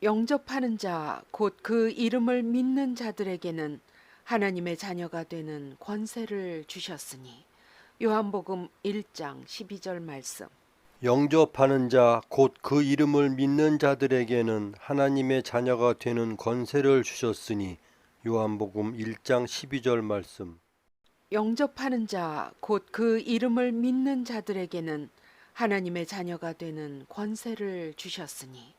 영접하는 자, 곧 그 이름을 믿는 자들에게는 하나님의 자녀가 되는 권세를 주셨으니. 요한복음 1장 12절 말씀. 영접하는 자, 곧 그 이름을 믿는 자들에게는 하나님의 자녀가 되는 권세를 주셨으니. 요한복음 1장 12절 말씀. 영접하는 자, 곧 그 이름을 믿는 자들에게는 하나님의 자녀가 되는 권세를 주셨으니.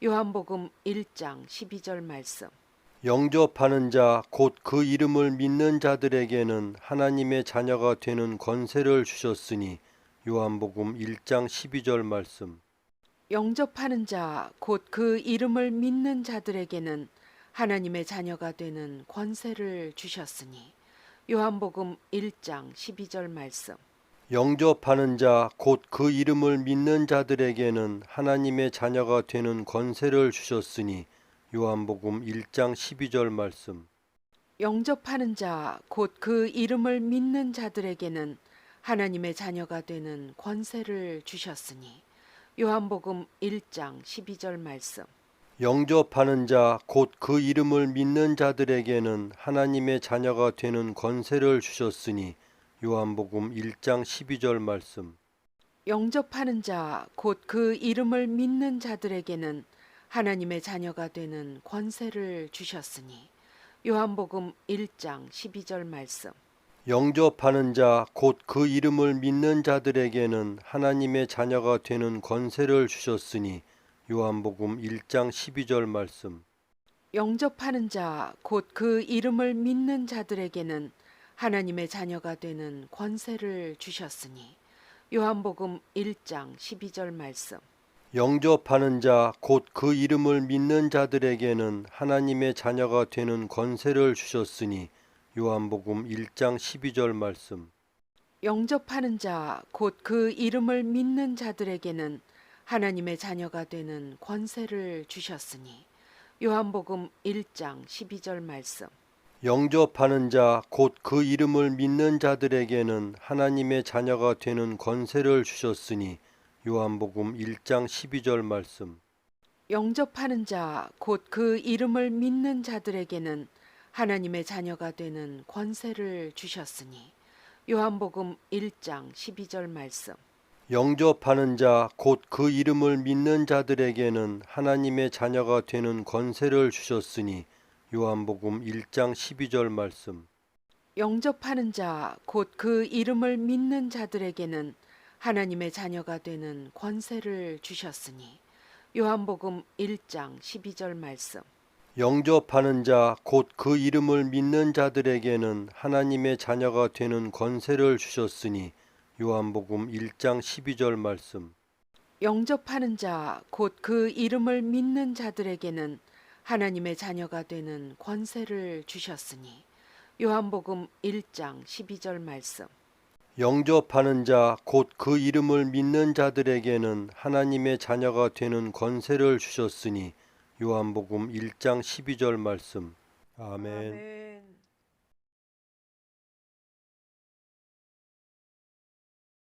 요한복음 1장 12절 말씀. 영접하는 자, 곧 그 이름을 믿는 자들에게는 하나님의 자녀가 되는 권세를 주셨으니. 요한복음 1장 12절 말씀. 영접하는 자, 곧 그 이름을 믿는 자들에게는 하나님의 자녀가 되는 권세를 주셨으니. 요한복음 1장 12절 말씀. 영접하는 자, 곧 그 이름을 믿는 자들에게는 하나님의 자녀가 되는 권세를 주셨으니. 요한복음 1장 12절 말씀. 영접하는 자, 곧 그 이름을 믿는 자들에게는 하나님의 자녀가 되는 권세를 주셨으니. 요한복음 1장 12절 말씀. 영접하는 자, 곧 그 이름을 믿는 자들에게는 하나님의 자녀가 되는 권세를 주셨으니. 요한복음 1장 12절 말씀. 영접하는 자, 곧 그 이름을 믿는 자들에게는 하나님의 자녀가 되는 권세를 주셨으니. 요한복음 1장 12절 말씀. 영접하는 자, 곧 그 이름을 믿는 자들에게는 하나님의 자녀가 되는 권세를 주셨으니. 요한복음 1장 12절 말씀. 영접하는 자, 곧 그 이름을 믿는 자들에게는 하나님의 자녀가 되는 권세를 주셨으니. 요한복음 1장 12절 말씀. 영접하는 자, 곧 그 이름을 믿는 자들에게는 하나님의 자녀가 되는 권세를 주셨으니. 요한복음 1장 12절 말씀. 영접하는 자, 곧 그 이름을 믿는 자들에게는 하나님의 자녀가 되는 권세를 주셨으니. 요한복음 1장 12절 말씀. 영접하는 자, 곧 그 이름을 믿는 자들에게는 하나님의 자녀가 되는 권세를 주셨으니. 요한복음 1장 12절 말씀. 영접하는 자, 곧 그 이름을 믿는 자들에게는 하나님의 자녀가 되는 권세를 주셨으니. 요한복음 1장 12절 말씀. 영접하는 자, 곧 그 이름을 믿는 자들에게는 하나님의 자녀가 되는 권세를 주셨으니. 요한복음 1장 12절 말씀. 영접하는 자, 곧 그 이름을 믿는 자들에게는 하나님의 자녀가 되는 권세를 주셨으니. 요한복음 1장 12절 말씀. 영접하는 자, 곧 그 이름을 믿는 자들에게는 하나님의 자녀가 되는 권세를 주셨으니. 요한복음 1장 12절 말씀. 영접하는 자, 곧 그 이름을 믿는 자들에게는 하나님의 자녀가 되는 권세를 주셨으니. 요한복음 1장 12절 말씀. 영접하는 자, 곧 그 이름을 믿는 자들에게는 하나님의 자녀가 되는 권세를 주셨으니. 요한복음 1장 12절 말씀. 아멘. 아멘.